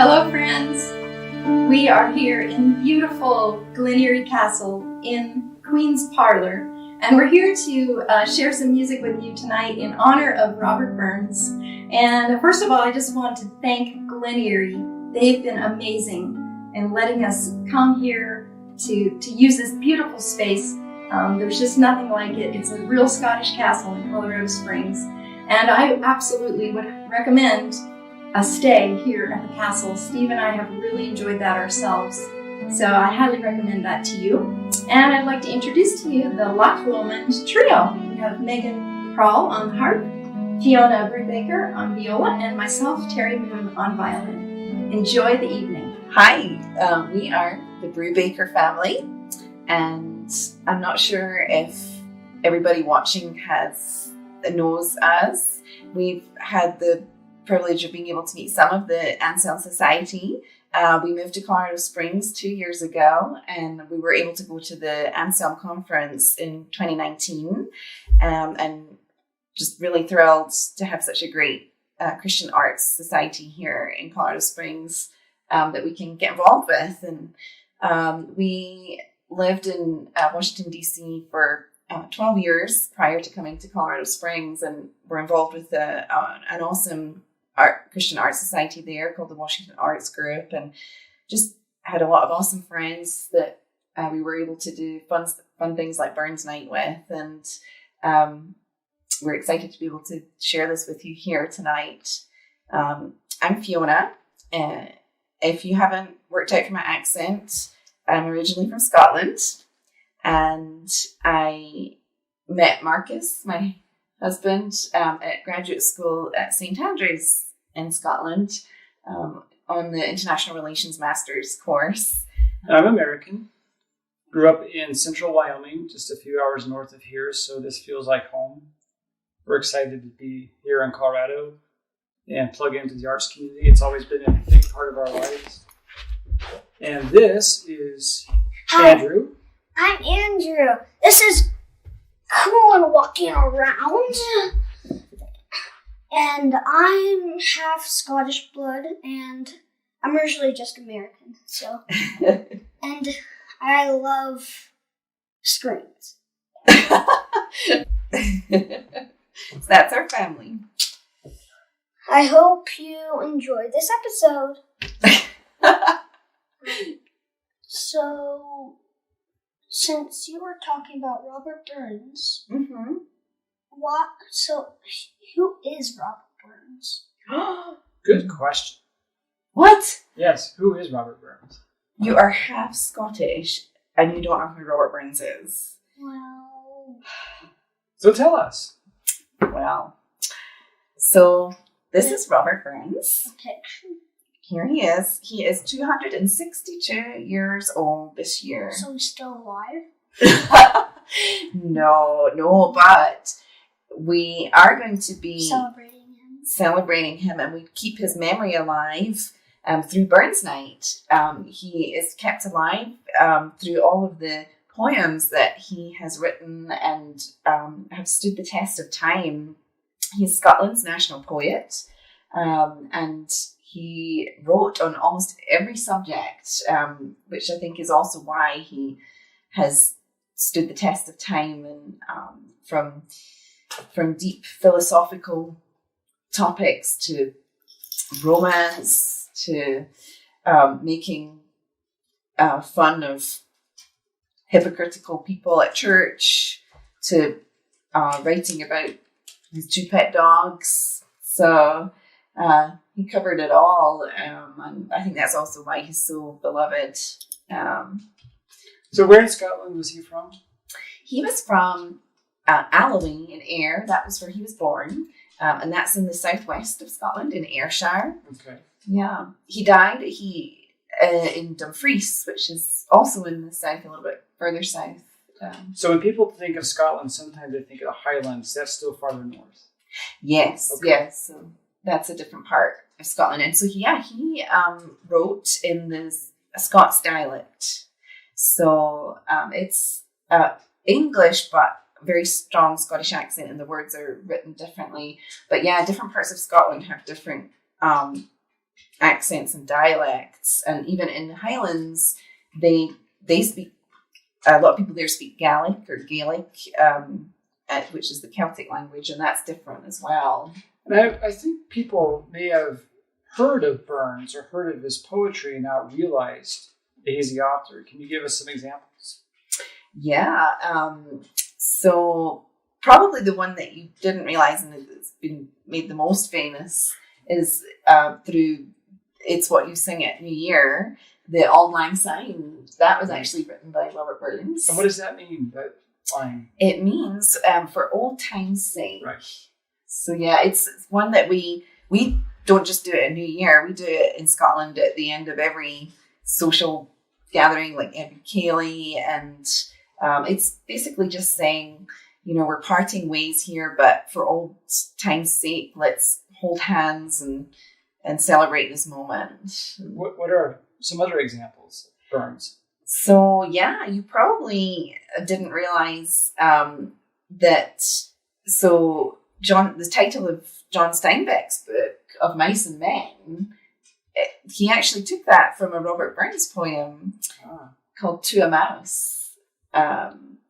Hello friends! We are here in beautiful Glen Erie Castle in Queen's Parlour, and we're here to share some music with you tonight in honor of Robert Burns. And first of all, I just want to thank Glen Erie. They've been amazing in letting us come here to use this beautiful space. There's just nothing like it. It's a real Scottish castle in Colorado Springs, and I absolutely would recommend a stay here at the castle. Steve and I have really enjoyed that ourselves, so I highly recommend that to you. And I'd like to introduce to you the Loch Lomond trio. We have Megan Prawl on harp, Fiona Brubaker on viola, and myself, Terry Moon, on violin. Enjoy the evening. Hi, we are the Brubaker family, and I'm not sure if everybody watching knows us. We've had the privilege of being able to meet some of the Anselm Society we moved to Colorado Springs 2 years ago, and we were able to go to the Anselm conference in 2019, and just really thrilled to have such a great Christian Arts Society here in Colorado Springs that we can get involved with. And we lived in Washington, D.C. for 12 years prior to coming to Colorado Springs, and were involved with an awesome Christian Arts Society there called the Washington Arts Group, and just had a lot of awesome friends that we were able to do fun things like Burns Night with, and we're excited to be able to share this with you here tonight. I'm Fiona. If you haven't worked out from my accent, I'm originally from Scotland, and I met Marcus, my husband, at graduate school at St. Andrews in Scotland on the International Relations Master's course. I'm American. Grew up in central Wyoming, just a few hours north of here, so this feels like home. We're excited to be here in Colorado and plug into the arts community. It's always been a big part of our lives. And this is Andrew. I'm Andrew. This is cool and walking around. And I'm half Scottish blood, and I'm originally just American. So, and I love screens. So that's our family. I hope you enjoy this episode. So, since you were talking about Robert Burns, who is Robert Burns? Good question. What? Yes, who is Robert Burns? You are half Scottish, and you don't know who Robert Burns is. Well, So tell us. Well, so this is Robert Burns. okay. Here he is. He is 262 years old this year. So he's still alive? No, but we are going to be Celebrating him, and we keep his memory alive through Burns Night. He is kept alive through all of the poems that he has written and have stood the test of time. He's Scotland's national poet, and he wrote on almost every subject, which I think is also why he has stood the test of time, and from deep philosophical topics to romance to making fun of hypocritical people at church to writing about his 2 pet dogs. So he covered it all, and I think that's also why he's so beloved. So where in Scotland was he from? He was from Alloway in Ayr. That was where he was born, and that's in the southwest of Scotland in Ayrshire. Okay. Yeah, he died in Dumfries, which is also in the south, a little bit further south. So when people think of Scotland, sometimes they think of the Highlands. That's still farther north. Yes, Okay. yes. So that's a different part of Scotland. And so, he wrote in the Scots dialect. So it's English, but very strong Scottish accent, and the words are written differently. But yeah, different parts of Scotland have different accents and dialects. And even in the Highlands, they speak, a lot of people there speak Gaelic or Gaelic, which is the Celtic language, and that's different as well. And I think people may have heard of Burns or heard of his poetry and not realized that he's the author. Can you give us some examples? Yeah. So probably the one that you didn't realize and that's been made the most famous is through It's What You Sing at New Year, the Auld Lang Syne. That was actually written by Robert Burns. And what does that mean, that line? It means for old time's sake. Right. So yeah, it's one that we don't just do it at New Year. We do it in Scotland at the end of every social gathering, like every Cayley, and it's basically just saying, we're parting ways here, but for old time's sake, let's hold hands and and celebrate this moment. What are some other examples of burns? So yeah, you probably didn't realize that. So the title of John Steinbeck's book of Mice and Men, he actually took that from a Robert Burns poem called To a Mouse.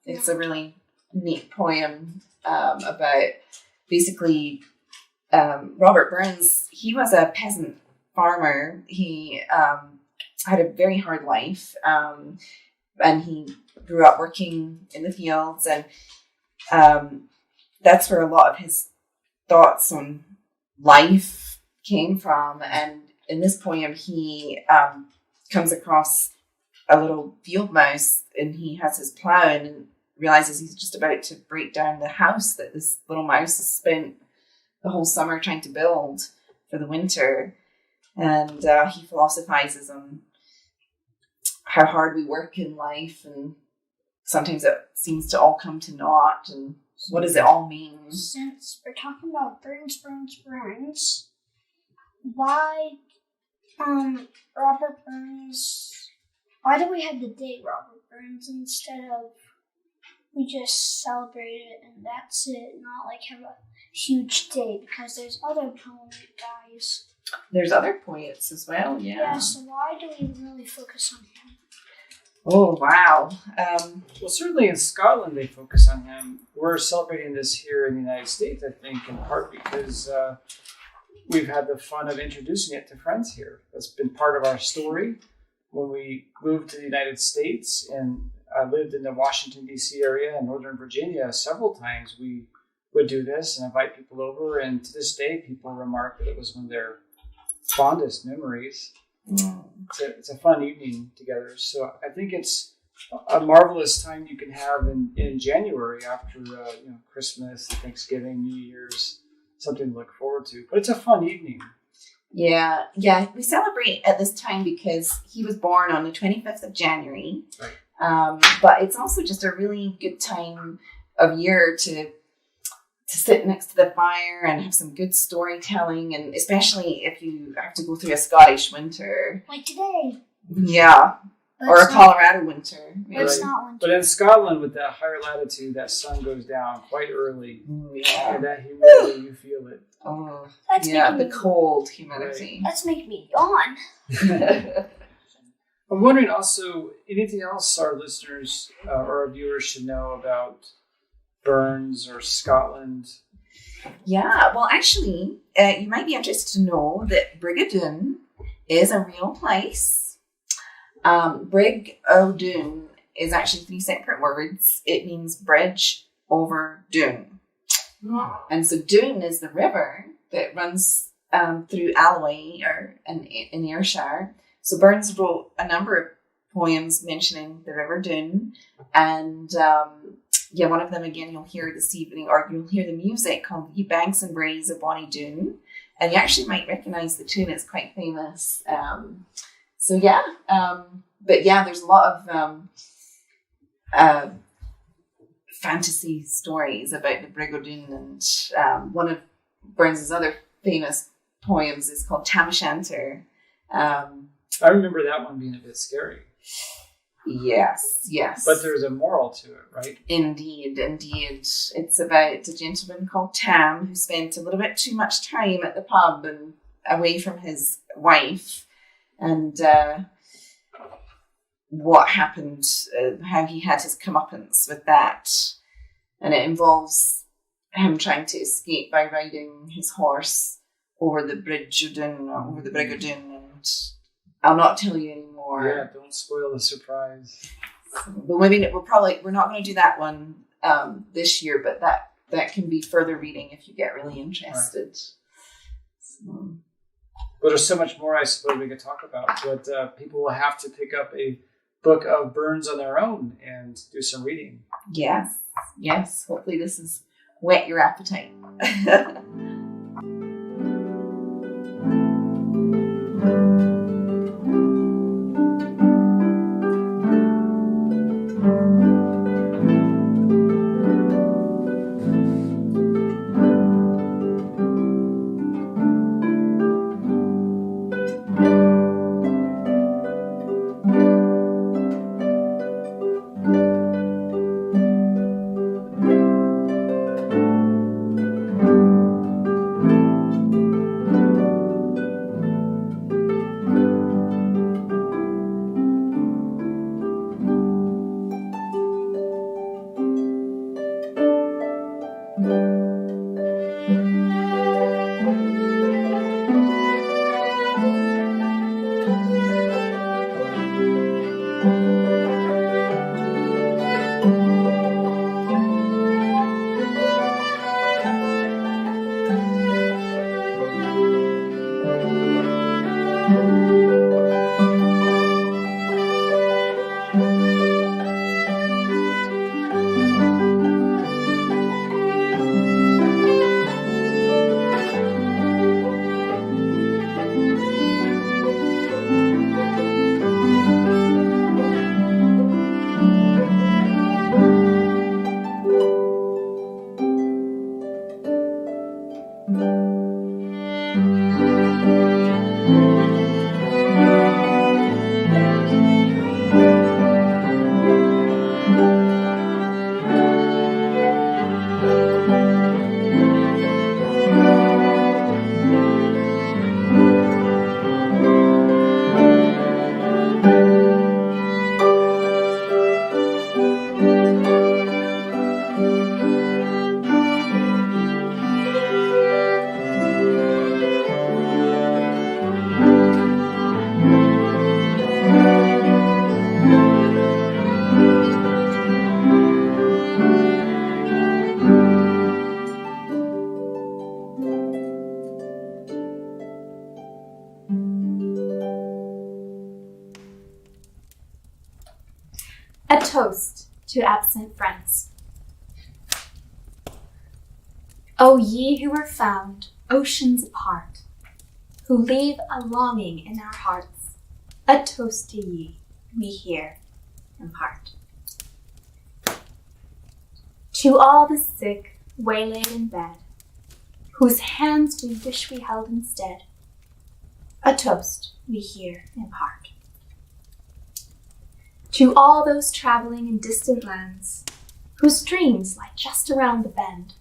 It's a really neat poem about basically Robert Burns. He was a peasant farmer. He had a very hard life, and he grew up working in the fields, and that's where a lot of his thoughts on life came from. And in this poem, he comes across a little field mouse, and he has his plow and realizes he's just about to break down the house that this little mouse has spent the whole summer trying to build for the winter. And he philosophizes on how hard we work in life, and sometimes it seems to all come to naught, and what does it all mean? Since we're talking about Burns, why Robert Burns, why do we have the day Robert Burns instead of we just celebrate it and that's it, not like have a huge day, because there's other poet guys. There's other poets as well, yeah. Yeah, so why do we really focus on him? Oh, wow. Well, certainly in Scotland they focus on him. We're celebrating this here in the United States, I think, in part because we've had the fun of introducing it to friends here. That's been part of our story. When we moved to the United States and I lived in the Washington, D.C. area and Northern Virginia several times, we would do this and invite people over. And to this day, people remark that it was one of their fondest memories. It's a fun evening together. So I think it's a marvelous time you can have in January after Christmas, Thanksgiving, New Year's, something to look forward to. But it's a fun evening. Yeah. We celebrate at this time because he was born on the 25th of January. Right. But it's also just a really good time of year to sit next to the fire and have some good storytelling, and especially if you have to go through a Scottish winter. Like today. Yeah. But or a Colorado winter. But it's not winter. But in Scotland, with that higher latitude, that sun goes down quite early. Yeah. And that humidity, you feel it. Oh, That's yeah, making the me, cold humidity. That's making me yawn. I'm wondering also, anything else our listeners or our viewers should know about Burns or Scotland? Yeah, well, actually, you might be interested to know that Brigadoon is a real place. Brig o' Doon is actually 3 separate words. It means bridge over Doon. And so Doon is the river that runs through Alloway in Ayrshire. So Burns wrote a number of poems mentioning the River Doon, and one of them again you'll hear this evening, or you'll hear the music called Ye Banks and Braes of Bonnie Doon, and you actually might recognise the tune. It's quite famous. But there's a lot of fantasy stories about the Brig o' Doon, and one of Burns's other famous poems is called Tamashansa. I remember that one being a bit scary. Yes. But there's a moral to it, right? Indeed. It's about a gentleman called Tam who spent a little bit too much time at the pub and away from his wife, and what happened, how he had his comeuppance with that. And it involves him trying to escape by riding his horse over the bridge of Doon, or over the Brig o' Doon, and I'll not tell you anymore. Yeah, don't spoil the surprise. But maybe we're not going to do that one this year, but that can be further reading if you get really interested. Right. So. But there's so much more I suppose we could talk about, but people will have to pick up a book of Burns on their own and do some reading. Yes. Hopefully this has whet your appetite. A toast to absent friends. O ye who are found oceans apart, who leave a longing in our hearts, a toast to ye we here impart. To all the sick waylaid in bed, whose hands we wish we held instead, a toast we here impart. To all those traveling in distant lands, whose dreams lie just around the bend,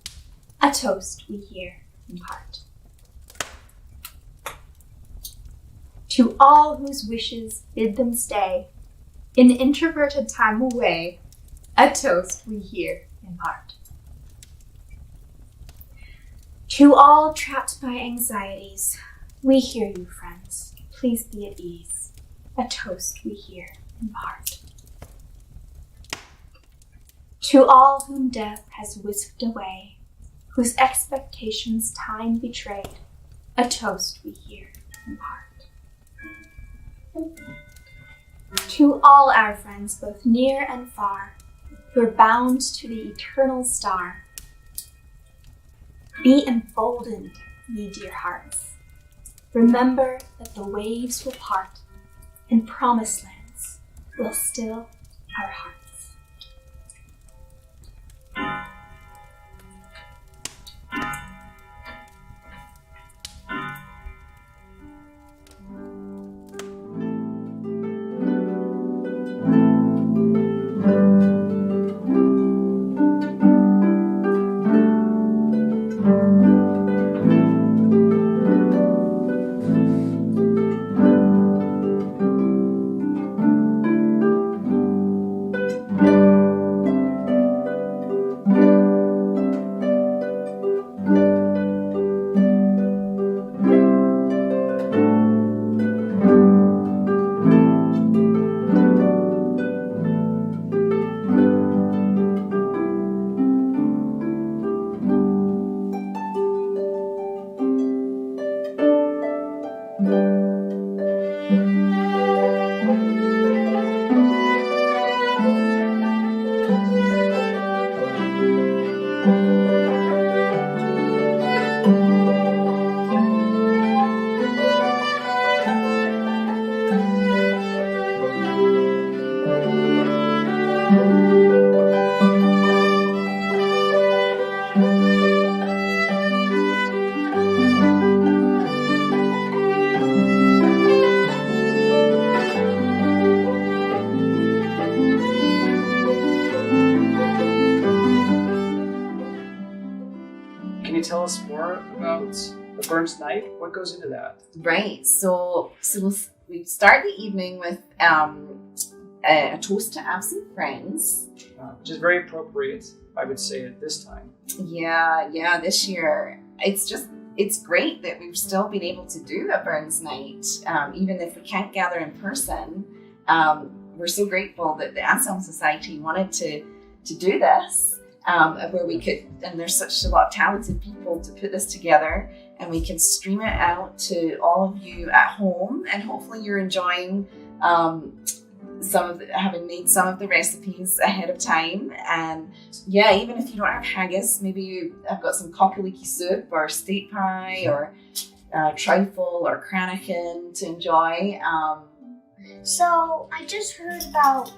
a toast we here impart. To all whose wishes bid them stay in introverted time away, a toast we here impart. To all trapped by anxieties, we hear you, friends, please be at ease, a toast we here impart. To all whom death has whisked away, whose expectations time betrayed, a toast we here impart. To all our friends, both near and far, who are bound to the eternal star, be emboldened, ye dear hearts. Remember that the waves will part, and promised lands will still our hearts. Can you tell us more about the Burns night? What goes into that? Right. So we start the evening with a toast to absent friends. Which is very appropriate, I would say, at this time. Yeah. This year, it's great that we've still been able to do a Burns night, even if we can't gather in person. We're so grateful that the Anselm Society wanted to do this, where we could, and there's such a lot of talented people to put this together, and we can stream it out to all of you at home, and hopefully you're enjoying having made some of the recipes ahead of time. And yeah, even if you don't have haggis, maybe you have got some cockaliki soup or steak pie or trifle or cranachan to enjoy. So I just heard about,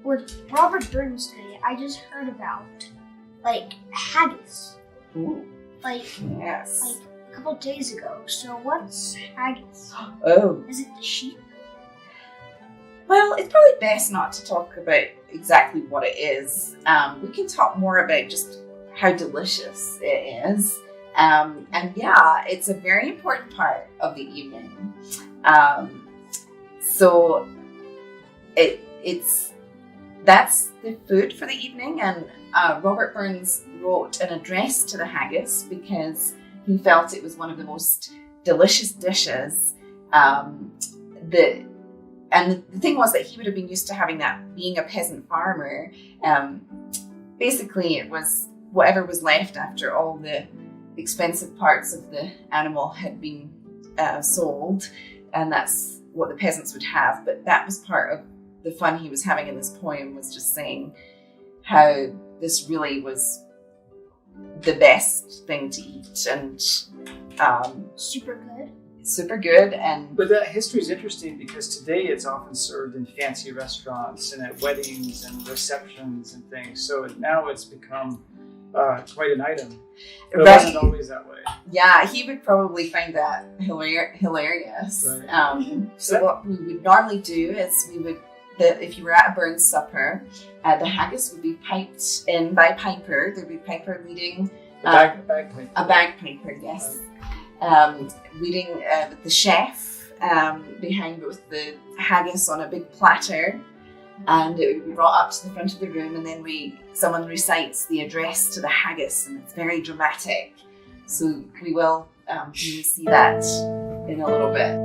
with Robert Burns Day, I just heard about like haggis. Ooh. Yes. like a couple days ago. So what's haggis? Oh. Is it the sheep? Well, it's probably best not to talk about exactly what it is. We can talk more about just how delicious it is. And yeah, it's a very important part of the evening. So that's the food for the evening. And Robert Burns wrote an address to the haggis because he felt it was one of the most delicious dishes. And the thing was that he would have been used to having that, being a peasant farmer. Basically, it was whatever was left after all the expensive parts of the animal had been sold, and that's what the peasants would have. But that was part of the fun he was having in this poem, was just saying how this really was the best thing to eat, and Super good. super good. And But that history is interesting because today it's often served in fancy restaurants and at weddings and receptions and things. So now it's become quite an item. But it wasn't always that way. yeah, he would probably find that hilarious. Right. So what we would normally do is if you were at a Burns supper, the haggis would be piped in by piper. There'd be a piper leading A bagpipe. a bagpiper, yes, leading the chef behind with the haggis on a big platter, and it would be brought up to the front of the room, and then someone recites the address to the haggis, and it's very dramatic. So we will see that in a little bit.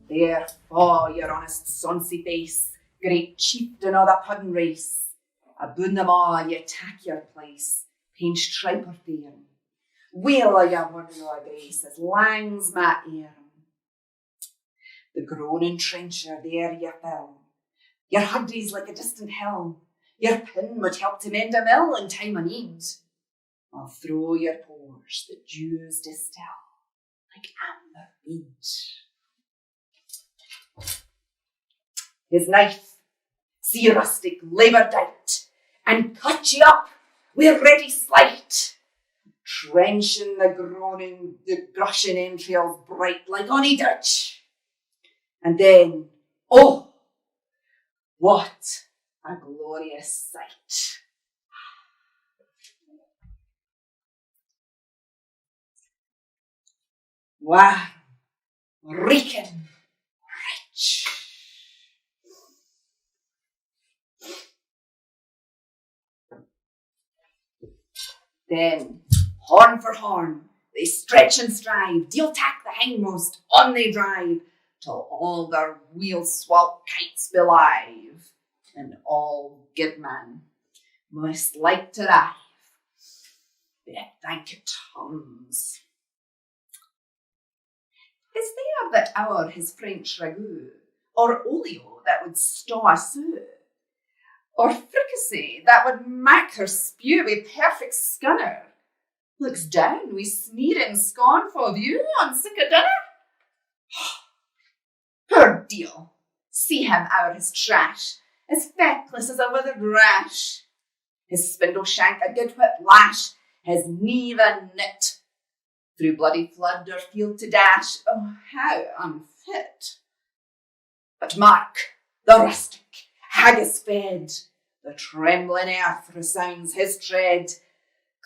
Therefore, your honest sonsy face, great chieftain o' the puddin' race, aboon them all ye tak your place, pinch triper fairm. Weel o' your word o' grace, as lang's my earm. The groaning trencher there ye fill, your huddies like a distant hill, your pin would help to mend a mill in time o' need. I'll throw your pores the dews distill, like amber mead. His knife, see rustic labour dight, and cut ye up wi' ready sleight, trenching the grushing entrails bright like ony Dutch. And then, oh, what a glorious sight! Wow, reeking rich. Then, horn for horn, they stretch and strive, deal tack the hindmost, on they drive, till all their wheel swalp kites be live, and all good men must like to rive. But thank it comes. Is there that our his French ragout, or olio that would staw a sou, or fricassee that would mak her spew wi' perfect scunner, looks down wi' sneering scornful view on sic a dinner? Poor deal, See him o'er his trash, as feckless as a withered rash. His spindle shank a good whip lash, his knee a knit. Through bloody flood or field to dash, oh, how unfit. But mark, the rustic, haggis fed, the trembling earth resounds his tread.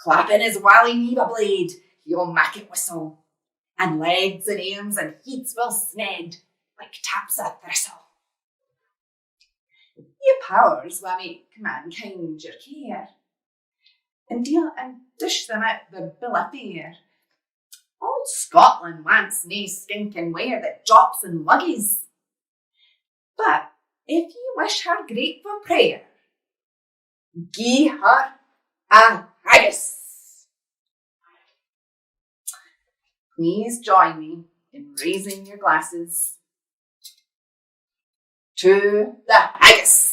Clapping his wally neva blade, he'll mak it whistle, and legs and arms and heats will sned, like taps a thistle. Ye powers will make mankind your care, and deal and dish them out their bill of fare. All Scotland wants nae stinking ware that jops and luggies. But if ye wish her grateful prayer, gie her a haggis. Please join me in raising your glasses to the haggis.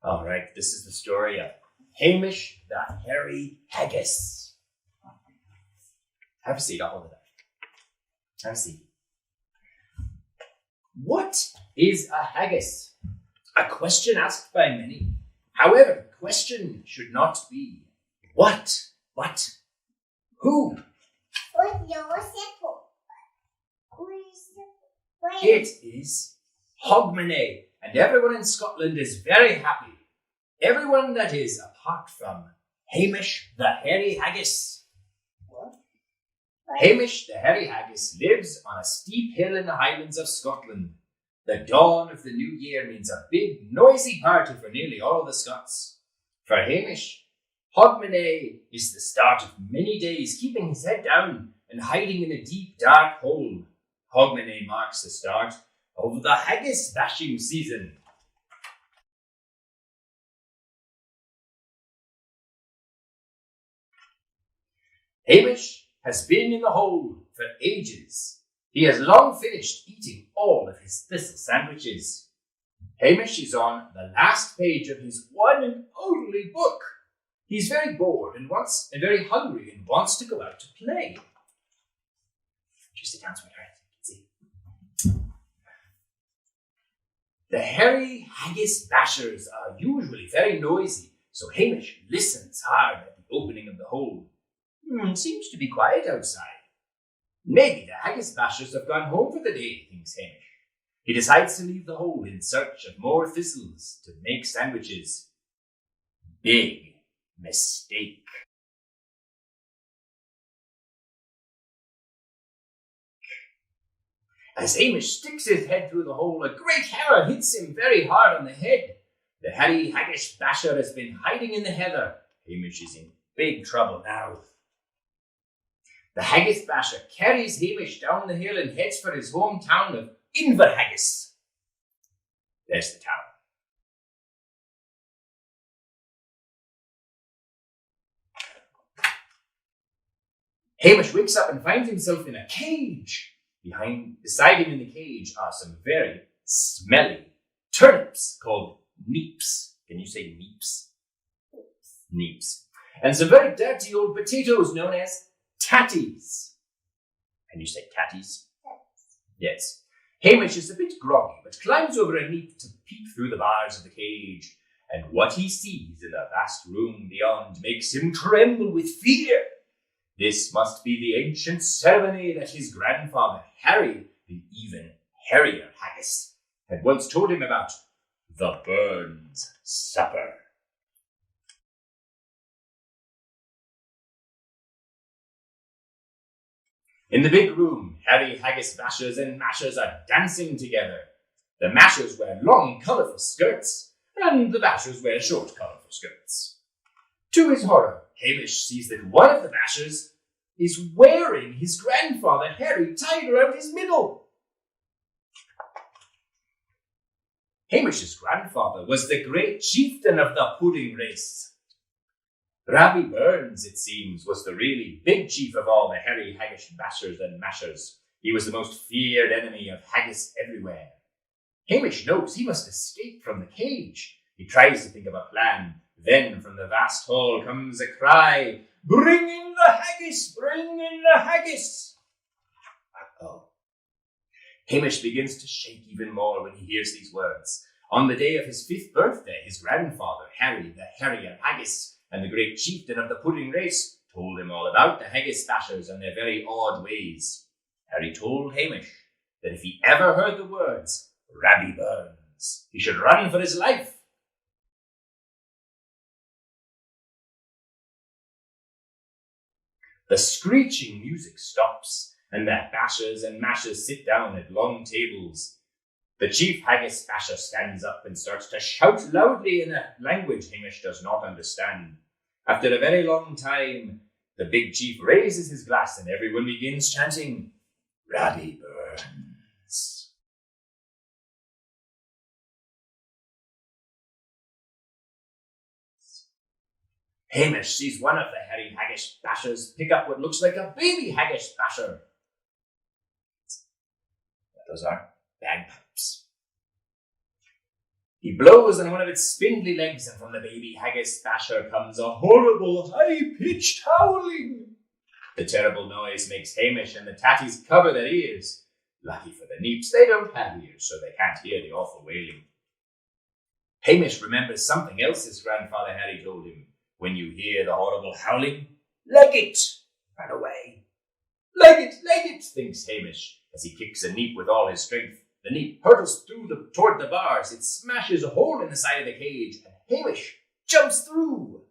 All right, this is the story of Hamish the Hairy Haggis. Have a seat, I'll hold it up. Have a seat. What is a haggis? A question asked by many. However, the question should not be what, but who. It is Hogmanay, and everyone in Scotland is very happy. Everyone, that is, apart from Hamish the Hairy Haggis. What? Hamish the Hairy Haggis lives on a steep hill in the Highlands of Scotland. The dawn of the new year means a big, noisy party for nearly all the Scots. For Hamish, Hogmanay is the start of many days, keeping his head down and hiding in a deep, dark hole. Hogmanay marks the start of the haggis bashing season. Hamish has been in the hole for ages. He has long finished eating all of his thistle sandwiches. Hamish is on the last page of his one and only book. He's very bored and very hungry and wants to go out to play. Just sit down, sweetheart. See. The hairy haggis bashers are usually very noisy, so Hamish listens hard at the opening of the hole. Seems to be quiet outside. Maybe the haggis bashers have gone home for the day, thinks Hamish. He decides to leave the hole in search of more thistles to make sandwiches. Big mistake. As Hamish sticks his head through the hole, a great hammer hits him very hard on the head. The hairy haggis basher has been hiding in the heather. Hamish is in big trouble now. The haggis basher carries Hamish down the hill and heads for his hometown of Inverhaggis. There's the town. Hamish wakes up and finds himself in a cage. Beside him in the cage are some very smelly turnips called neeps. Can you say neeps? Neeps. And some very dirty old potatoes known as tatties. Can you say tatties? Yes. Hamish is a bit groggy, but climbs over a neep to peep through the bars of the cage, and what he sees in the vast room beyond makes him tremble with fear. This must be the ancient ceremony that his grandfather, Harry, the even hairier haggis, had once told him about, the Burns Supper. In the big room, hairy haggis bashers and mashers are dancing together. The mashers wear long, colourful skirts, and the bashers wear short, colourful skirts. To his horror, Hamish sees that one of the bashers is wearing his grandfather Harry tied around his middle. Hamish's grandfather was the great chieftain of the pudding race. Rabbi Burns, it seems, was the really big chief of all the hairy haggis bashers and mashers. He was the most feared enemy of haggis everywhere. Hamish knows he must escape from the cage. He tries to think of a plan. Then from the vast hall comes a cry, "Bring in the haggis! Bring in the haggis!" Uh-oh. Hamish begins to shake even more when he hears these words. On the day of his 5th birthday, his grandfather, Harry, the Harrier Haggis, and the great chieftain of the pudding race, told him all about the haggis bashers and their very odd ways. Harry told Hamish that if he ever heard the words, "Rabby burns," he should run for his life. The screeching music stops, and the bashers and mashers sit down at long tables. The chief haggis basher stands up and starts to shout loudly in a language Hamish does not understand. After a very long time, the big chief raises his glass and everyone begins chanting, "Rabby burns." Hamish sees one of the hairy haggis bashers pick up what looks like a baby haggis basher. Those are bagpipes. He blows on one of its spindly legs, and from the baby haggis basher comes a horrible, high-pitched howling. The terrible noise makes Hamish and the tatties cover their ears. Lucky for the neeps, they don't have ears, so they can't hear the awful wailing. Hamish remembers something else his grandfather Harry told him. When you hear the horrible howling, leg it! Run away. Leg it, thinks Hamish, as he kicks a neep with all his strength. The neep hurtles toward the bars. It smashes a hole in the side of the cage, and Hamish jumps through.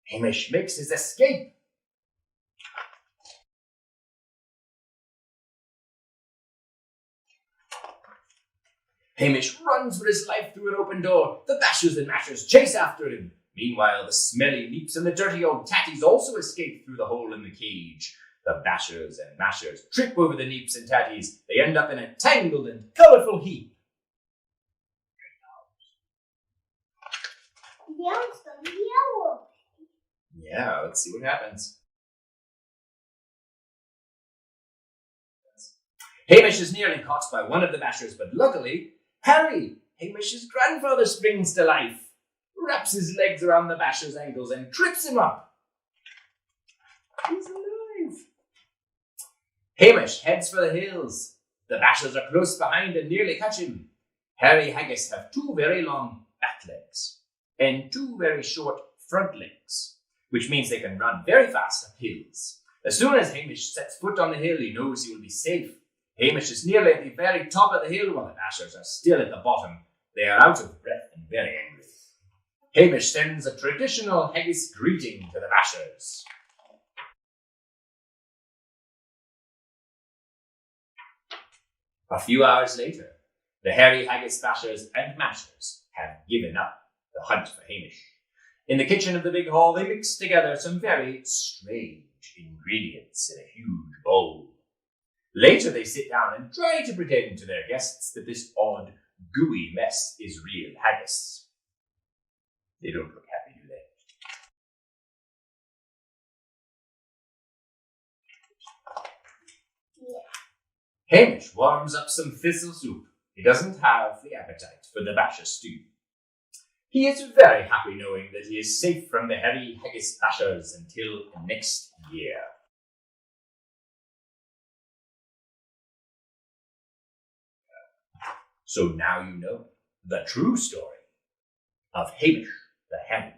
Hamish makes his escape. Hamish runs for his life through an open door. The bashers and mashers chase after him. Meanwhile, the smelly neeps and the dirty old tatties also escape through the hole in the cage. The bashers and mashers trip over the neeps and tatties. They end up in a tangled and colourful heap. Yellow. Yeah, let's see what happens. Hamish is nearly caught by one of the bashers, but luckily, Harry, Hamish's grandfather, springs to life, wraps his legs around the basher's ankles and trips him up. He's alive. Hamish heads for the hills. The bashers are close behind and nearly catch him. Harry Haggis have 2 very long back legs and 2 very short front legs, which means they can run very fast up hills. As soon as Hamish sets foot on the hill, he knows he will be safe. Hamish is nearly at the very top of the hill while the bashers are still at the bottom. They are out of breath and very angry. Hamish sends a traditional Haggis greeting to the bashers. A few hours later, the hairy Haggis bashers and mashers have given up the hunt for Hamish. In the kitchen of the big hall, they mix together some very strange ingredients in a huge bowl. Later, they sit down and try to pretend to their guests that this odd, gooey mess is real haggis. They don't look happy, do they? Yeah. Hamish warms up some thistle soup. He doesn't have the appetite for the basher stew. He is very happy knowing that he is safe from the hairy Haggis bashers until next year. So now you know the true story of Hamish the Hairy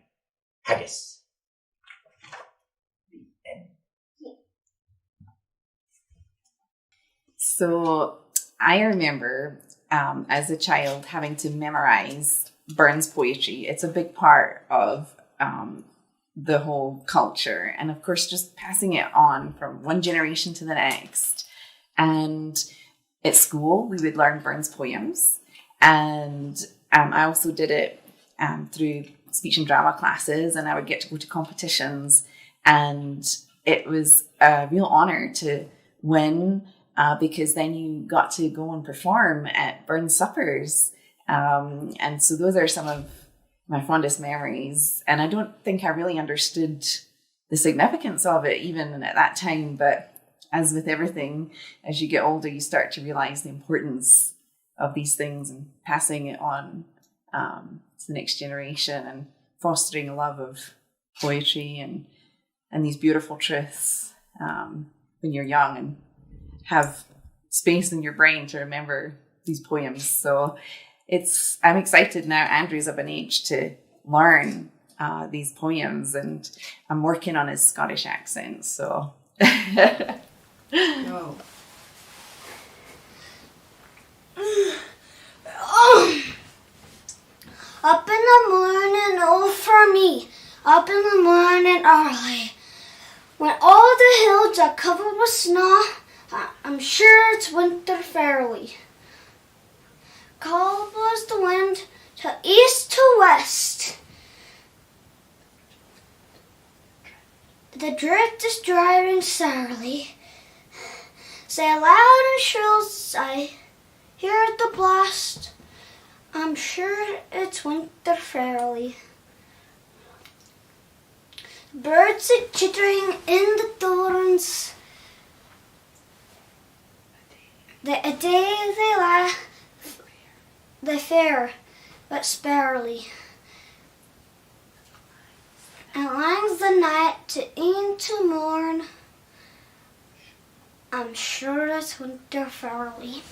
Haggis. The end. So I remember as a child having to memorize Burns poetry. It's a big part of the whole culture. And of course, just passing it on from one generation to the next. And at school, we would learn Burns poems. And I also did it through speech and drama classes. And I would get to go to competitions. And it was a real honor to win because then you got to go and perform at Burns suppers. And so those are some of my fondest memories. And I don't think I really understood the significance of it even at that time. But as with everything, as you get older, you start to realize the importance these things and passing it on to the next generation and fostering a love of poetry and these beautiful truths when you're young and have space in your brain to remember these poems. So I'm excited now. Andrew's of an age to learn these poems, and I'm working on his Scottish accent. So, Oh. Up in the morning, oh for me, up in the morning early, when all the hills are covered with snow, I'm sure it's winter fairly. Cold blows the wind to east to west. The drift is driving sourly. Say loud and shrill as I hear the blast, I'm sure it's winter fairly. Birds are chittering in the thorns. A day they laugh, they fare, but sparely. And langs the night to e'en to morn, I'm sure it's winter fairly.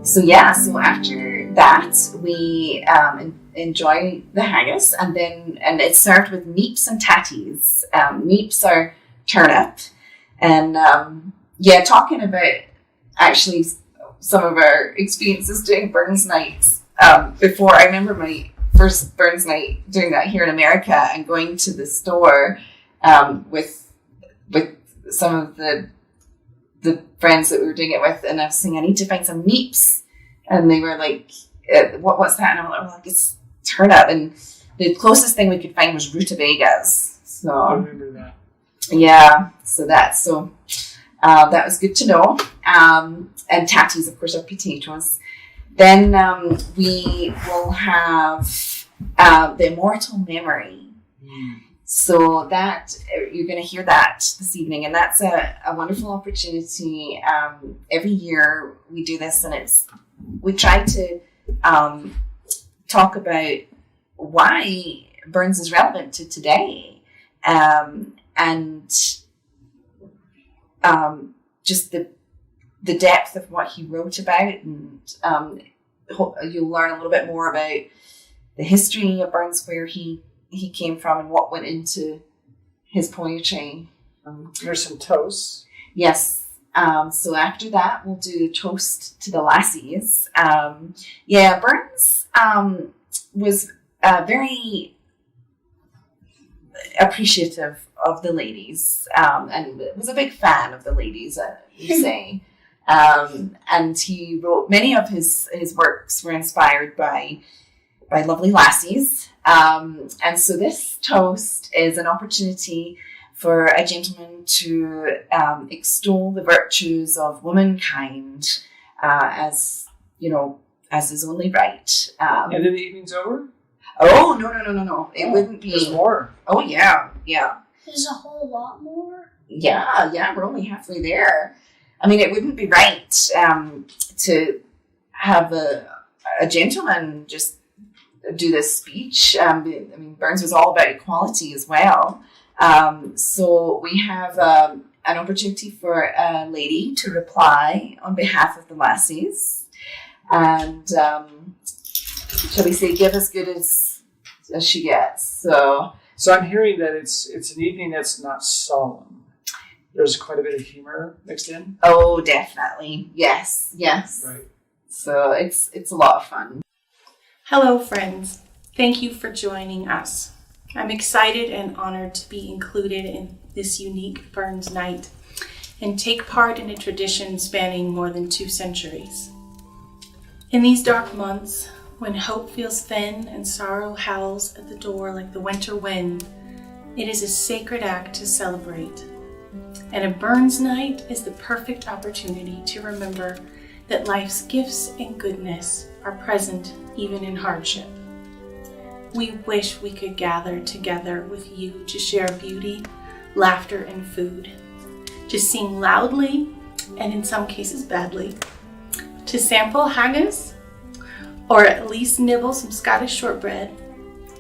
So after that, we enjoy the haggis, and it's served with neeps and tatties. Neeps are turnip, and talking about actually some of our experiences doing Burns nights. Before, I remember my first Burns night doing that here in America and going to the store with some of the friends that we were doing it with, and I was saying, I need to find some neeps. And they were like, what's that? And I'm like, it's turnip. And the closest thing we could find was rutabagas. So I remember that. Yeah, that was good to know. And tatties, of course, are potatoes. Then we will have the immortal memory. So that you're going to hear that this evening, and that's a wonderful opportunity. Every year we do this, and we try to talk about why Burns is relevant to today, and just the depth of what he wrote about, and you'll learn a little bit more about the history of Burns, where he came from and what went into his poetry. There's some toasts. Yes. So after that, we'll do Toast to the Lassies. Burns was very appreciative of the ladies, and was a big fan of the ladies, you say. And he wrote many of his works were inspired by lovely lassies. And so this toast is an opportunity for a gentleman to extol the virtues of womankind, as is only right. And then the evening's over? Oh, no. It wouldn't be. There's more. Oh, yeah. There's a whole lot more. Yeah, we're only halfway there. I mean, it wouldn't be right to have a gentleman just do this speech. I mean, Burns was all about equality as well. So we have an opportunity for a lady to reply on behalf of the lassies. And shall we say, give as good as she gets. So I'm hearing that it's an evening that's not solemn. There's quite a bit of humor mixed in. Oh, definitely. Yes. Right. So it's a lot of fun. Hello, friends. Thank you for joining us. I'm excited and honored to be included in this unique Burns night and take part in a tradition spanning more than 2 centuries. In these dark months, when hope feels thin and sorrow howls at the door like the winter wind, it is a sacred act to celebrate. And a Burns night is the perfect opportunity to remember that life's gifts and goodness are present even in hardship. We wish we could gather together with you to share beauty, laughter, and food, to sing loudly, and in some cases badly, to sample haggis, or at least nibble some Scottish shortbread,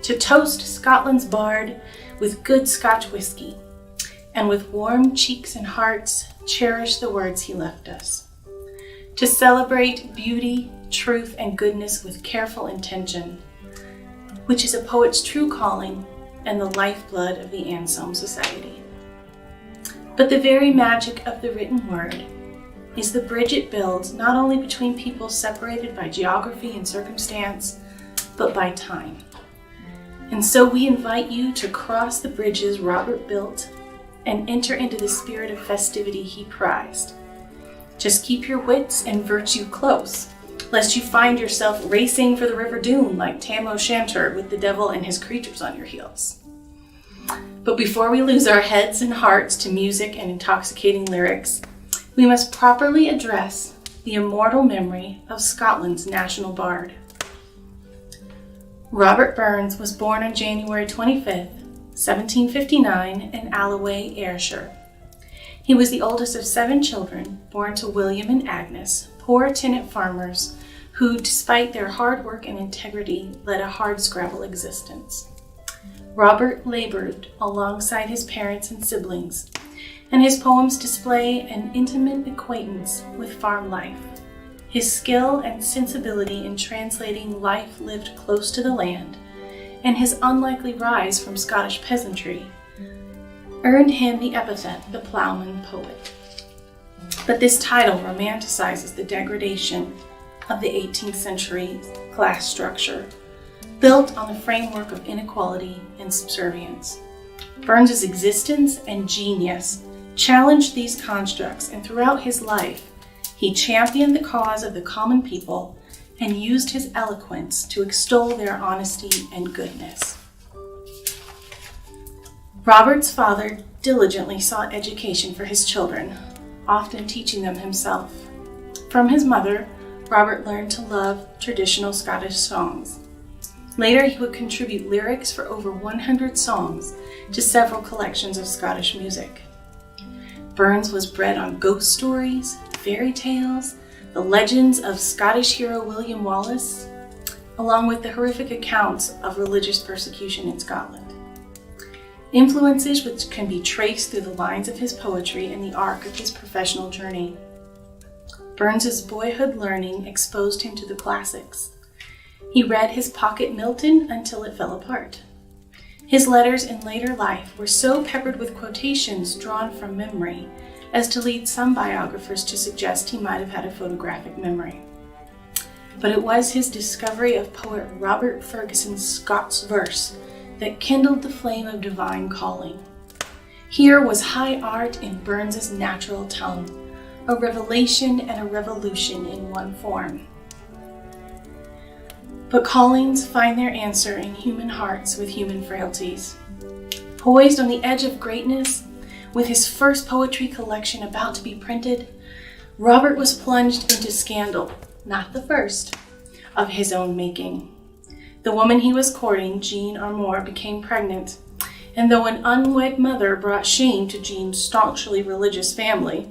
to toast Scotland's bard with good Scotch whiskey, and with warm cheeks and hearts, cherish the words he left us. To celebrate beauty, truth, and goodness with careful intention, which is a poet's true calling and the lifeblood of the Anselm Society. But the very magic of the written word is the bridge it builds not only between people separated by geography and circumstance, but by time. And so we invite you to cross the bridges Robert built and enter into the spirit of festivity he prized. Just keep your wits and virtue close, lest you find yourself racing for the River Doon like Tamashansa with the devil and his creatures on your heels. But before we lose our heads and hearts to music and intoxicating lyrics, we must properly address the immortal memory of Scotland's national bard. Robert Burns was born on January 25th, 1759 in Alloway, Ayrshire. He was the oldest of 7 children born to William and Agnes, poor tenant farmers who, despite their hard work and integrity, led a hardscrabble existence. Robert labored alongside his parents and siblings, and his poems display an intimate acquaintance with farm life. His skill and sensibility in translating life lived close to the land, and his unlikely rise from Scottish peasantry, earned him the epithet the Ploughman Poet. But this title romanticizes the degradation of the 18th century class structure, built on the framework of inequality and subservience. Burns's existence and genius challenged these constructs, and throughout his life, he championed the cause of the common people and used his eloquence to extol their honesty and goodness. Robert's father diligently sought education for his children, often teaching them himself. From his mother, Robert learned to love traditional Scottish songs. Later, he would contribute lyrics for over 100 songs to several collections of Scottish music. Burns was bred on ghost stories, fairy tales, the legends of Scottish hero William Wallace, along with the horrific accounts of religious persecution in Scotland. Influences which can be traced through the lines of his poetry and the arc of his professional journey. Burns's boyhood learning exposed him to the classics. He read his pocket Milton until it fell apart. His letters in later life were so peppered with quotations drawn from memory as to lead some biographers to suggest he might have had a photographic memory. But it was his discovery of poet Robert Ferguson's Scots verse that kindled the flame of divine calling. Here was high art in Burns's natural tongue, a revelation and a revolution in one form. But callings find their answer in human hearts with human frailties. Poised on the edge of greatness, with his first poetry collection about to be printed, Robert was plunged into scandal, not the first, of his own making. The woman he was courting, Jean Armour, became pregnant, and though an unwed mother brought shame to Jean's staunchly religious family,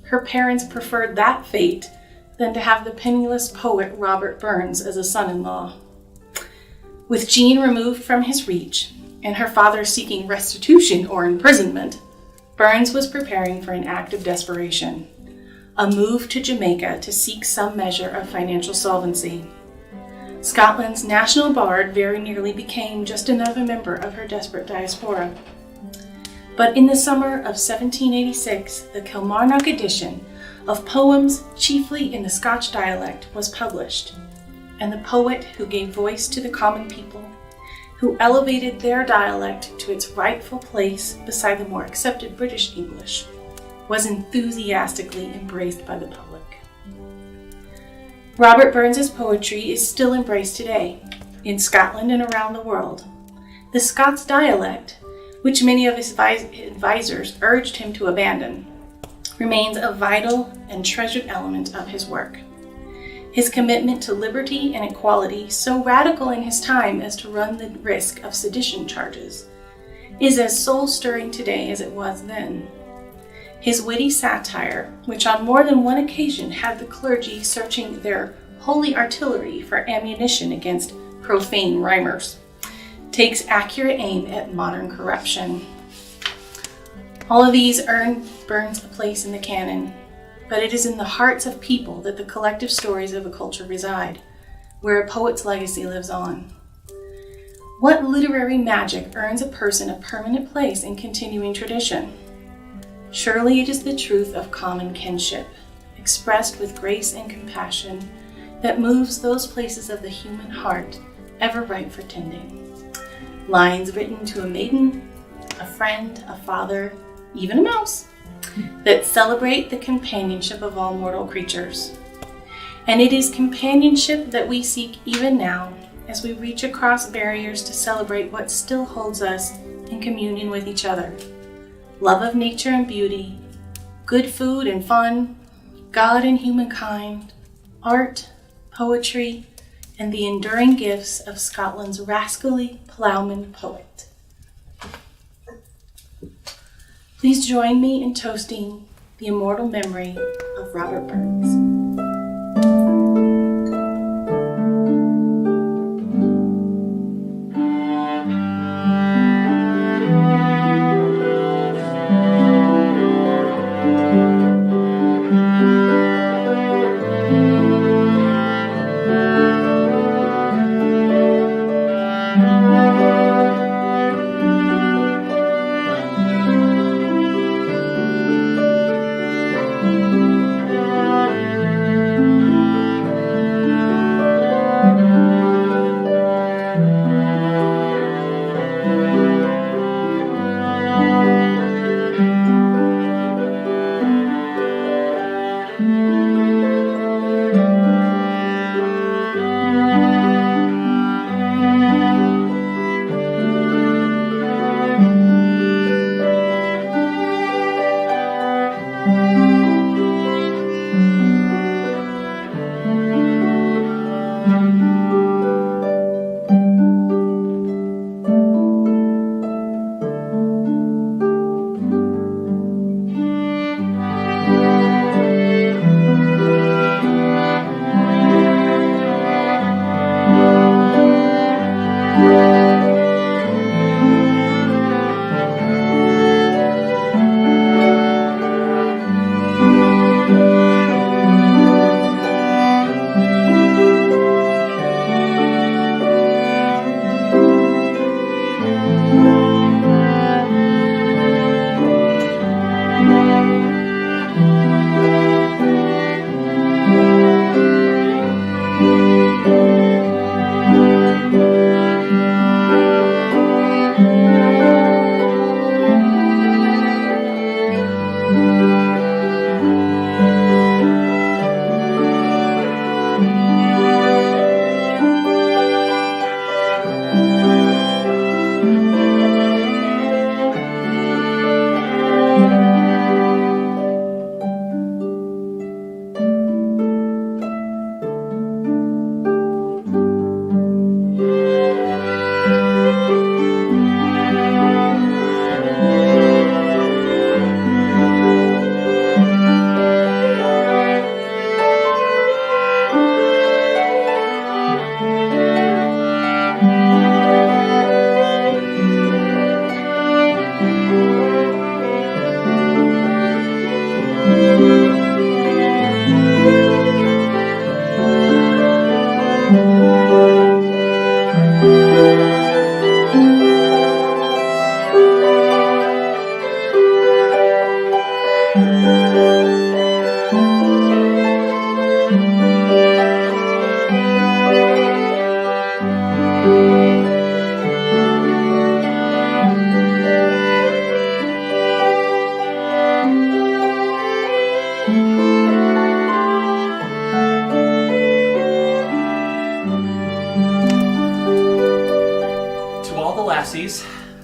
her parents preferred that fate than to have the penniless poet Robert Burns as a son-in-law. With Jean removed from his reach, and her father seeking restitution or imprisonment, Burns was preparing for an act of desperation, a move to Jamaica to seek some measure of financial solvency. Scotland's national bard very nearly became just another member of her desperate diaspora. But in the summer of 1786, the Kilmarnock edition of poems chiefly in the Scotch dialect was published, and the poet who gave voice to the common people, who elevated their dialect to its rightful place beside the more accepted British English, was enthusiastically embraced by the public. Robert Burns's poetry is still embraced today, in Scotland and around the world. The Scots dialect, which many of his advisors urged him to abandon, remains a vital and treasured element of his work. His commitment to liberty and equality, so radical in his time as to run the risk of sedition charges, is as soul-stirring today as it was then. His witty satire, which on more than one occasion had the clergy searching their holy artillery for ammunition against profane rhymers, takes accurate aim at modern corruption. All of these earn Burns a place in the canon, but it is in the hearts of people that the collective stories of a culture reside, where a poet's legacy lives on. What literary magic earns a person a permanent place in continuing tradition? Surely it is the truth of common kinship, expressed with grace and compassion, that moves those places of the human heart ever ripe for tending. Lines written to a maiden, a friend, a father, even a mouse, that celebrate the companionship of all mortal creatures. And it is companionship that we seek even now as we reach across barriers to celebrate what still holds us in communion with each other. Love of nature and beauty, good food and fun, God and humankind, art, poetry, and the enduring gifts of Scotland's rascally ploughman poet. Please join me in toasting the immortal memory of Robert Burns.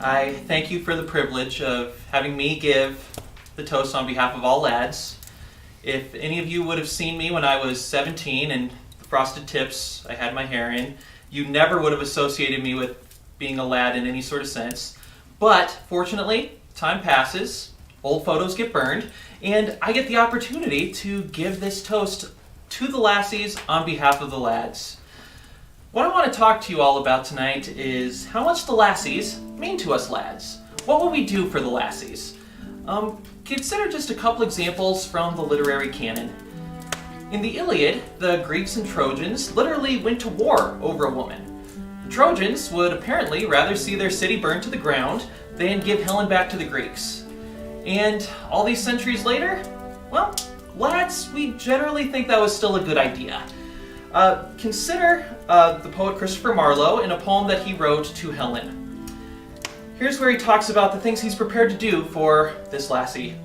I thank you for the privilege of having me give the toast on behalf of all lads. If any of you would have seen me when I was 17 and the frosted tips I had my hair in, you never would have associated me with being a lad in any sort of sense. But fortunately, time passes, old photos get burned, and I get the opportunity to give this toast to the lassies on behalf of the lads. What I want to talk to you all about tonight is how much the lassies mean to us lads. What will we do for the lassies? Consider just a couple examples from the literary canon. In the Iliad, the Greeks and Trojans literally went to war over a woman. The Trojans would apparently rather see their city burned to the ground than give Helen back to the Greeks. And all these centuries later, well, lads, we generally think that was still a good idea. Consider the poet Christopher Marlowe in a poem that he wrote to Helen. Here's where he talks about the things he's prepared to do for this lassie.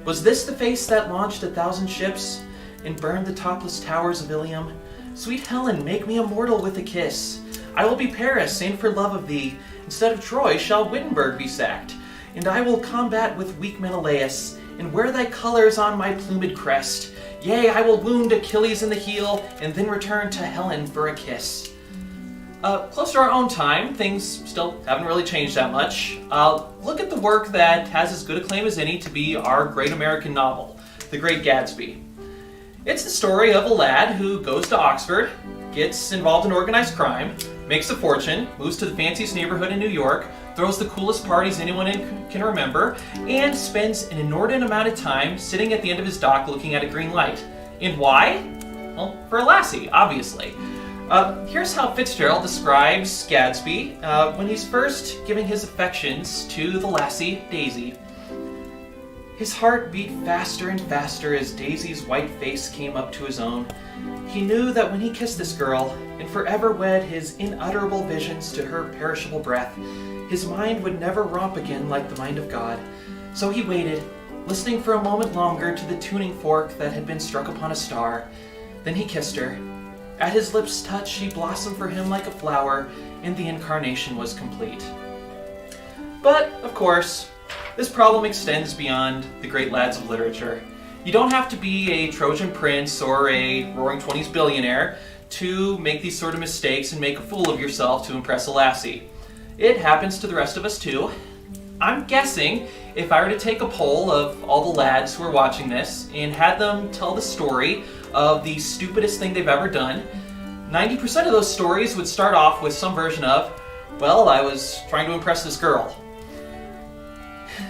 Was this the face that launched 1,000 ships and burned the topless towers of Ilium? Sweet Helen, make me immortal with a kiss. I will be Paris, and for love of thee, instead of Troy shall Wittenberg be sacked. And I will combat with weak Menelaus, and wear thy colors on my plumed crest. Yea, I will wound Achilles in the heel, and then return to Helen for a kiss. Close to our own time, things still haven't really changed that much. Look at the work that has as good a claim as any to be our great American novel, The Great Gatsby. It's the story of a lad who goes to Oxford, gets involved in organized crime, makes a fortune, moves to the fanciest neighborhood in New York, throws the coolest parties anyone can remember, and spends an inordinate amount of time sitting at the end of his dock looking at a green light. And why? Well, for a lassie, obviously. Here's how Fitzgerald describes Gatsby when he's first giving his affections to the lassie, Daisy. His heart beat faster and faster as Daisy's white face came up to his own. He knew that when he kissed this girl, and forever wed his inutterable visions to her perishable breath, his mind would never romp again like the mind of God. So he waited, listening for a moment longer to the tuning fork that had been struck upon a star. Then he kissed her. At his lips' touch, she blossomed for him like a flower, and the incarnation was complete. But, of course, this problem extends beyond the great lads of literature. You don't have to be a Trojan prince or a roaring 20s billionaire to make these sort of mistakes and make a fool of yourself to impress a lassie. It happens to the rest of us too. I'm guessing if I were to take a poll of all the lads who are watching this and had them tell the story of the stupidest thing they've ever done, 90% of those stories would start off with some version of, well, I was trying to impress this girl.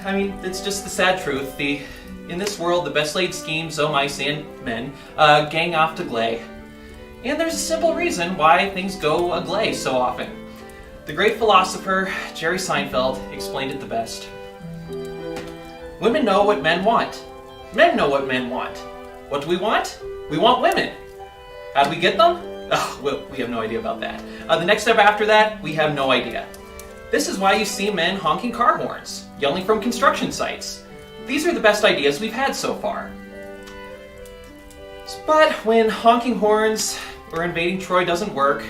I mean, it's just the sad truth. In this world, the best laid schemes, o' mice and men, gang off to gley. And there's a simple reason why things go agley so often. The great philosopher Jerry Seinfeld explained it the best. Women know what men want. Men know what men want. What do we want? We want women. How do we get them? Oh, well, we have no idea about that. The next step after that, we have no idea. This is why you see men honking car horns, yelling from construction sites. These are the best ideas we've had so far. But when honking horns or invading Troy doesn't work,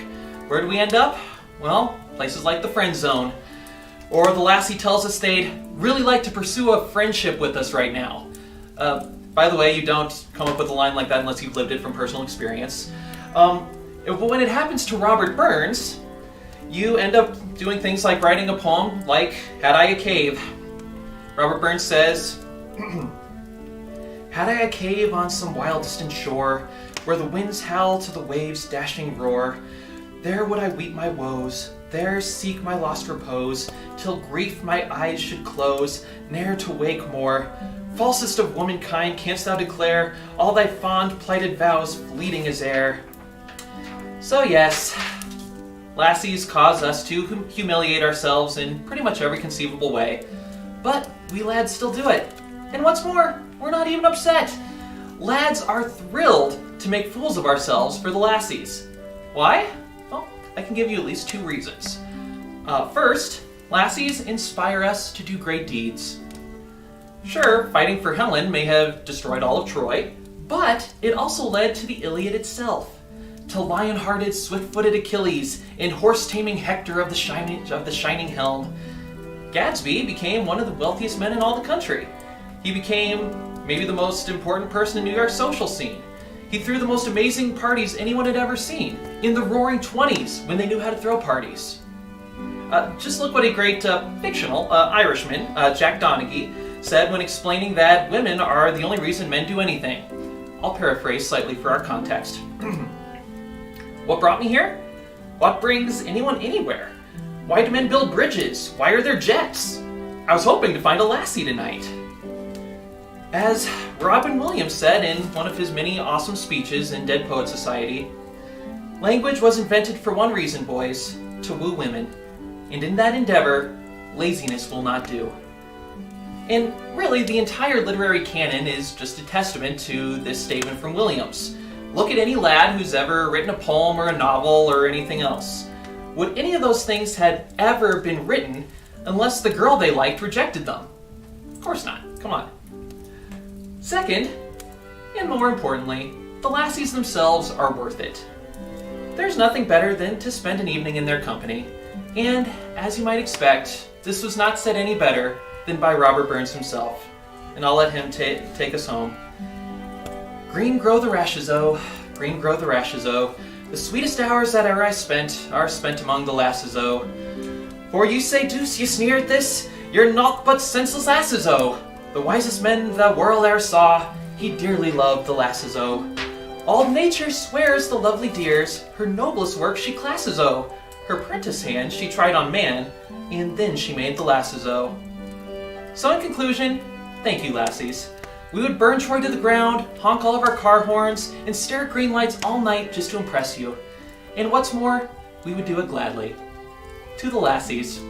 where do we end up? Well, places like the friend zone. Or the lassie tells us they'd really like to pursue a friendship with us right now. By the way, you don't come up with a line like that unless you've lived it from personal experience. But when it happens to Robert Burns, you end up doing things like writing a poem like Had I a Cave. Robert Burns says, Had I a cave on some wild distant shore, where the winds howl to the waves' dashing roar, there would I weep my woes, there seek my lost repose, till grief my eyes should close, ne'er to wake more. Falsest of womankind, canst thou declare all thy fond plighted vows fleeting as air? So yes, lassies cause us to humiliate ourselves in pretty much every conceivable way. But we lads still do it. And what's more, we're not even upset. Lads are thrilled to make fools of ourselves for the lassies. Why? Well, I can give you at least two reasons. First, lassies inspire us to do great deeds. Sure, fighting for Helen may have destroyed all of Troy, but it also led to the Iliad itself. to lion-hearted, swift-footed Achilles and horse-taming Hector of the shining helm, Gatsby became one of the wealthiest men in all the country. He became maybe the most important person in New York's social scene. He threw the most amazing parties anyone had ever seen, in the roaring 20s, when they knew how to throw parties. Just look what a great fictional Irishman, Jack Donaghy, said when explaining that women are the only reason men do anything. I'll paraphrase slightly for our context. What brought me here? What brings anyone anywhere? Why do men build bridges? Why are there jets? I was hoping to find a lassie tonight. As Robin Williams said in one of his many awesome speeches in Dead Poets Society, language was invented for one reason, boys, to woo women. And in that endeavor, laziness will not do. And really, the entire literary canon is just a testament to this statement from Williams. Look at any lad who's ever written a poem or a novel or anything else. Would any of those things had ever been written unless the girl they liked rejected them? Of course not. Come on. Second, and more importantly, the lassies themselves are worth it. There's nothing better than to spend an evening in their company, and as you might expect, this was not said any better than by Robert Burns himself, and I'll let him take us home. Green grow the rashes, oh, green grow the rashes, oh, the sweetest hours that e'er I spent are spent among the lasses, oh. For you say, deuce, you sneer at this, you're naught but senseless asses, oh. The wisest men the world e'er saw, he dearly loved the lasses, oh. All nature swears the lovely dears, her noblest work she classes, oh. Her prentice hand she tried on man, and then she made the lasses, oh. So in conclusion, thank you, lassies. We would burn Troy to the ground, honk all of our car horns, and stare at green lights all night just to impress you. And what's more, we would do it gladly. To the lassies.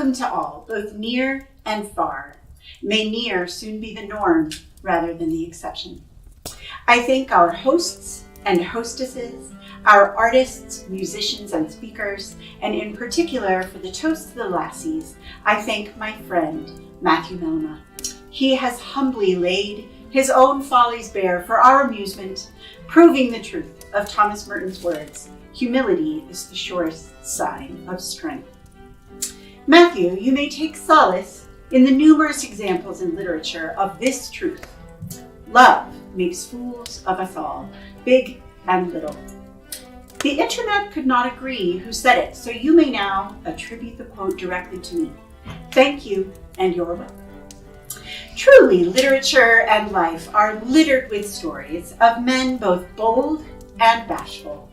To all, both near and far. May near soon be the norm rather than the exception. I thank our hosts and hostesses, our artists, musicians, and speakers, and in particular for the toast to the lassies, I thank my friend, Matthew Melma. He has humbly laid his own follies bare for our amusement, proving the truth of Thomas Merton's words, humility is the surest sign of strength. Matthew, you may take solace in the numerous examples in literature of this truth. Love makes fools of us all, big and little. The internet could not agree who said it, so you may now attribute the quote directly to me. Thank you, and you're welcome. Truly, literature and life are littered with stories of men both bold and bashful,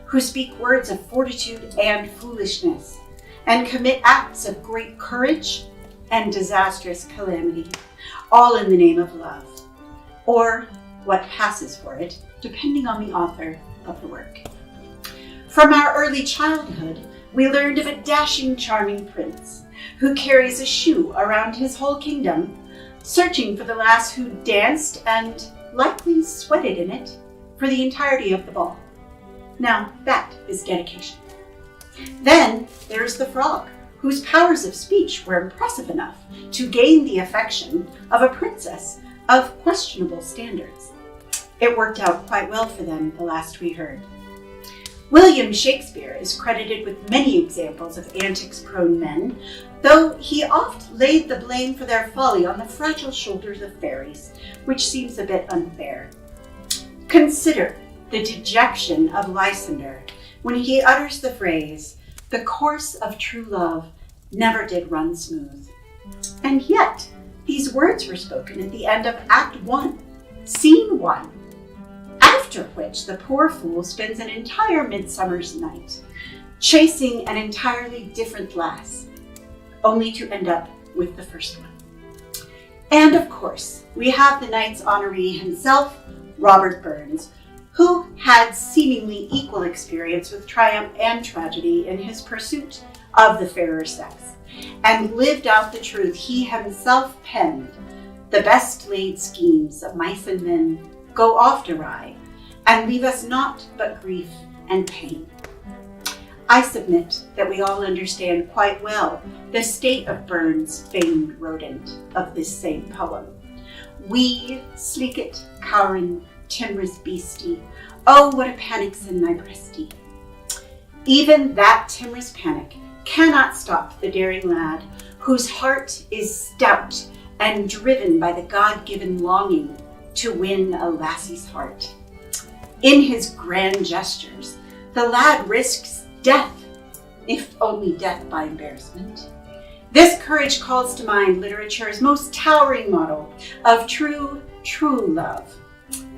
who speak words of fortitude and foolishness, and commit acts of great courage and disastrous calamity, all in the name of love, or what passes for it, depending on the author of the work. From our early childhood, we learned of a dashing, charming prince who carries a shoe around his whole kingdom, searching for the lass who danced and likely sweated in it for the entirety of the ball. Now, that is dedication. Then there is the frog, whose powers of speech were impressive enough to gain the affection of a princess of questionable standards. It worked out quite well for them, the last we heard. William Shakespeare is credited with many examples of antics-prone men, though he oft laid the blame for their folly on the fragile shoulders of fairies, which seems a bit unfair. Consider the dejection of Lysander when he utters the phrase, "The course of true love never did run smooth." And yet, these words were spoken at the end of Act 1, Scene 1, after which the poor fool spends an entire midsummer's night chasing an entirely different lass, only to end up with the first one. And of course, we have the night's honoree himself, Robert Burns, who had seemingly equal experience with triumph and tragedy in his pursuit of the fairer sex, and lived out the truth he himself penned. The best laid schemes of mice and men go oft awry, and leave us naught but grief and pain. I submit that we all understand quite well the state of Burns' famed rodent of this same poem. "Wee, sleeket, cowrin, timorous beastie, oh, what a panic's in my breastie." Even that timorous panic cannot stop the daring lad, whose heart is stout and driven by the God-given longing to win a lassie's heart. In his grand gestures, the lad risks death, if only death by embarrassment. This courage calls to mind literature's most towering model of true love.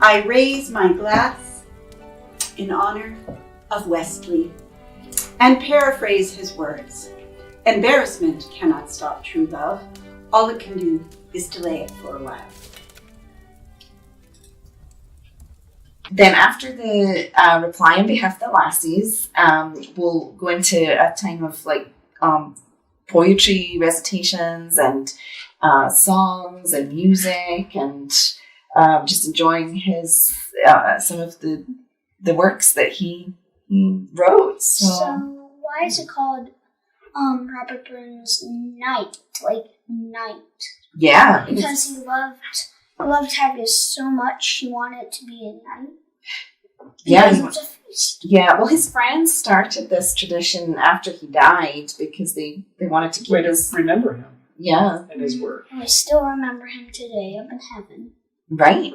I raise my glass in honor of Westley and paraphrase his words. Embarrassment cannot stop true love. All it can do is delay it for a while. Then after the reply on behalf of the Lassies, we'll go into a time of poetry recitations and songs and music and just enjoying his some of the works that he wrote. So why is it called Robert Burns' Night? Like night? Yeah, because he loved Haggis so much he wanted it to be a night. Yeah, well, his friends started this tradition after he died because they wanted to keep remember him. Yeah, and his work. I still remember him today up in heaven. Right.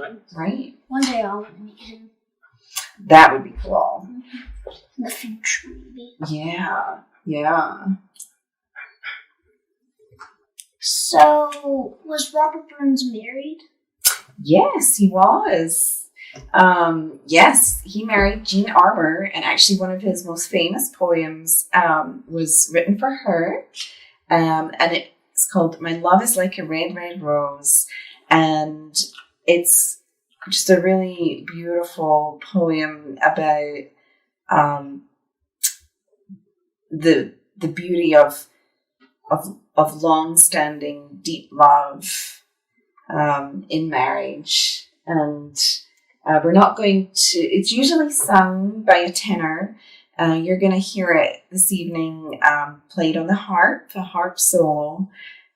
One day I'll want to meet him. That would be cool. In the future, maybe. Yeah. So, was Robert Burns married? Yes, he was. Yes, he married Jean Armour, and actually one of his most famous poems was written for her, and it's called "My Love is Like a Red, Red Rose," and it's just a really beautiful poem about the beauty of long-standing deep love in marriage. And we're not going to, it's usually sung by a tenor. You're going to hear it this evening played on the harp solo,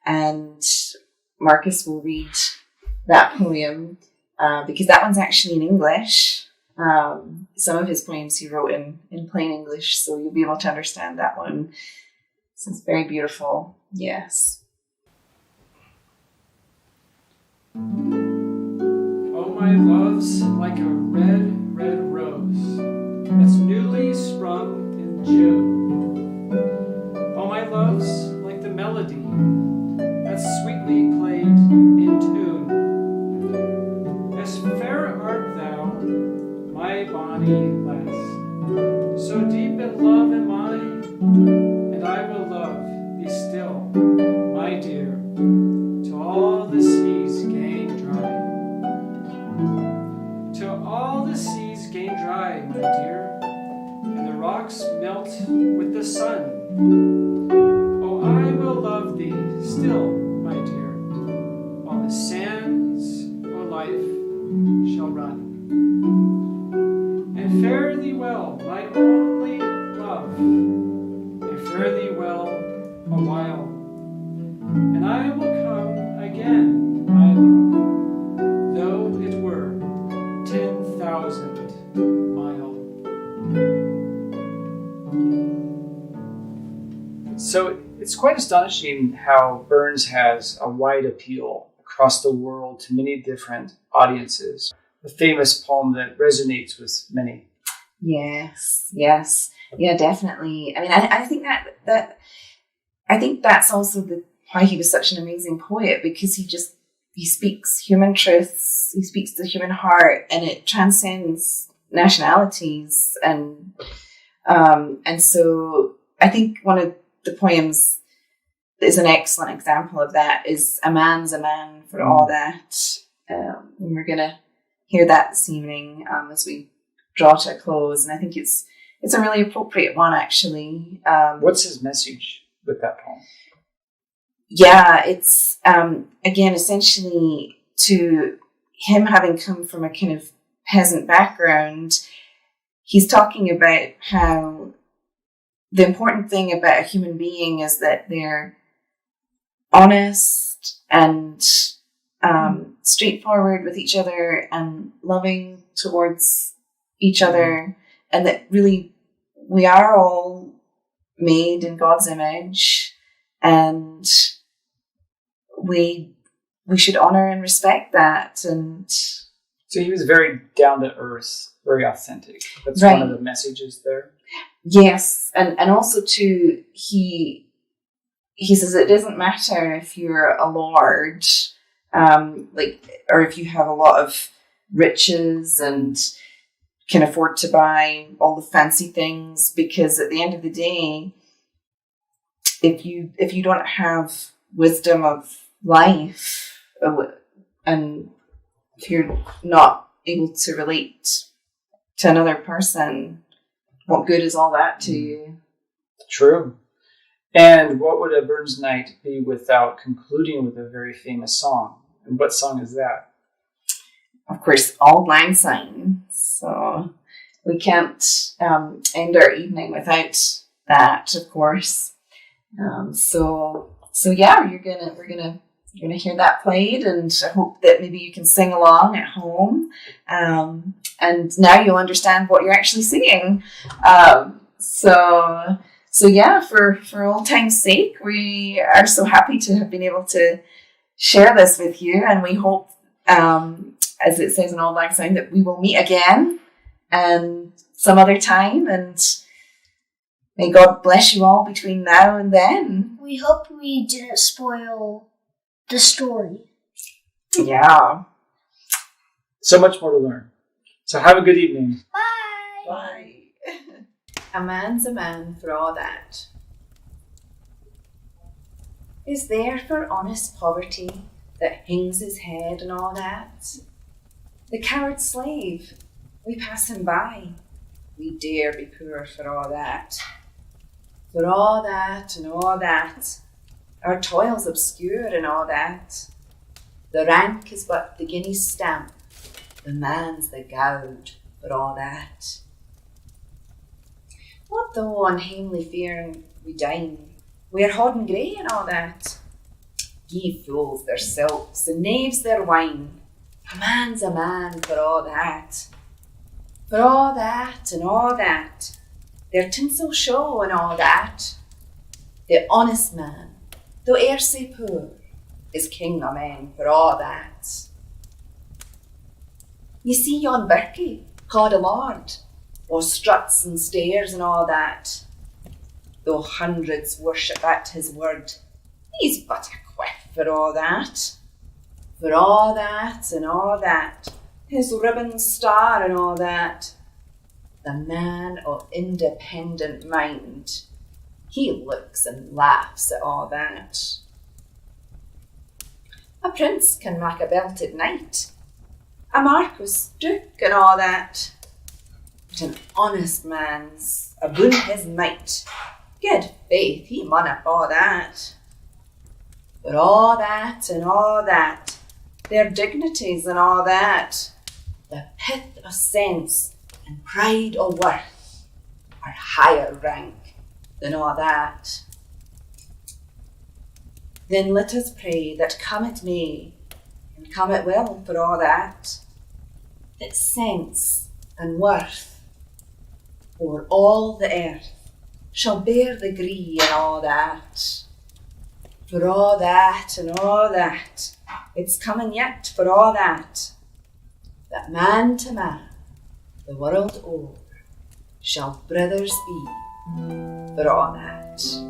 and Marcus will read that poem because that one's actually in English. Some of his poems he wrote in plain English, so you'll be able to understand that one. So it's very beautiful. Yes. Oh, my love's like a red, red rose that's newly sprung in June. Oh, my love's like the melody that's sweetly played in tune. As fair art thou, my bonny lass, so in love am I, and I will love thee still, my dear, till all the seas gain dry. Till all the seas gain dry, my dear, and the rocks melt with the sun. Oh, I will love thee still, my dear, while the sands of life shall run. And fare thee well, my only love, and fare thee well a while, and I will come again, my love, though it were 10,000 miles. So it's quite astonishing how Burns has a wide appeal across the world to many different audiences. A famous poem that resonates with many. Yes. Yeah, definitely. I mean, I think I think that's also why he was such an amazing poet, because he speaks human truths, he speaks the human heart, and it transcends nationalities. And so I think one of the poems that is an excellent example of that is "A Man's a Man for All That." And we're gonna hear that this evening as we draw to a close, and I think it's a really appropriate one, actually. What's his message with that poem? Yeah, it's again essentially to him, having come from a kind of peasant background. He's talking about how the important thing about a human being is that they're honest and straightforward with each other and loving towards each other, and that really we are all made in God's image, and we should honor and respect that. And so he was very down to earth, very authentic. That's right. One of the messages there. Yes, and also too, he says it doesn't matter if you're a lord, or if you have a lot of riches and can afford to buy all the fancy things, because at the end of the day, if you don't have wisdom of life, and if you're not able to relate to another person, what good is all that to you? True. And what would a Burns night be without concluding with a very famous song? And what song is that? Of course, Auld Lang Syne. So we can't end our evening without that, of course. So yeah, we're gonna hear that played, and I hope that maybe you can sing along at home. And now you'll understand what you're actually singing. So yeah, for old time's sake, we are so happy to have been able to share this with you, and we hope, as it says in Auld Lang Syne, that we will meet again and some other time, and may God bless you all between now and then. We hope we didn't spoil the story. Yeah. So much more to learn. So have a good evening. Bye! Bye. A man's a man for all that. Is there for honest poverty that hangs his head and all that? The coward slave, we pass him by. We dare be poor for all that. For all that and all that, our toil's obscure and all that. The rank is but the guinea's stamp, the man's the gowd for all that. What though on hamely faring we dine, we're hodden grey and all that? Ye fools their silks and knaves their wine, a man's a man for all that. For all that and all that, their tinsel show and all that. The honest man, though e'er sae poor, is king o' men for all that. Ye see yon birkie, called a lord, o' struts and stairs and all that. Though hundreds worship at his word, he's but a quiff for all that. For all that and all that, his ribbon star and all that. the man of independent mind. He looks and laughs at all that. A prince can mak a belted knight, a marquis, duke, and all that. But an honest man's aboon his might. Good faith, he mun have all that. But all that and all that, their dignities and all that, the pith of sense and pride of worth are higher rank than all that. Then let us pray that come it may, and come it will for all that sense and worth o'er all the earth shall bear the gree and all that. For all that and all that, it's coming yet for all that man to man, the world o'er, shall brothers be for all that.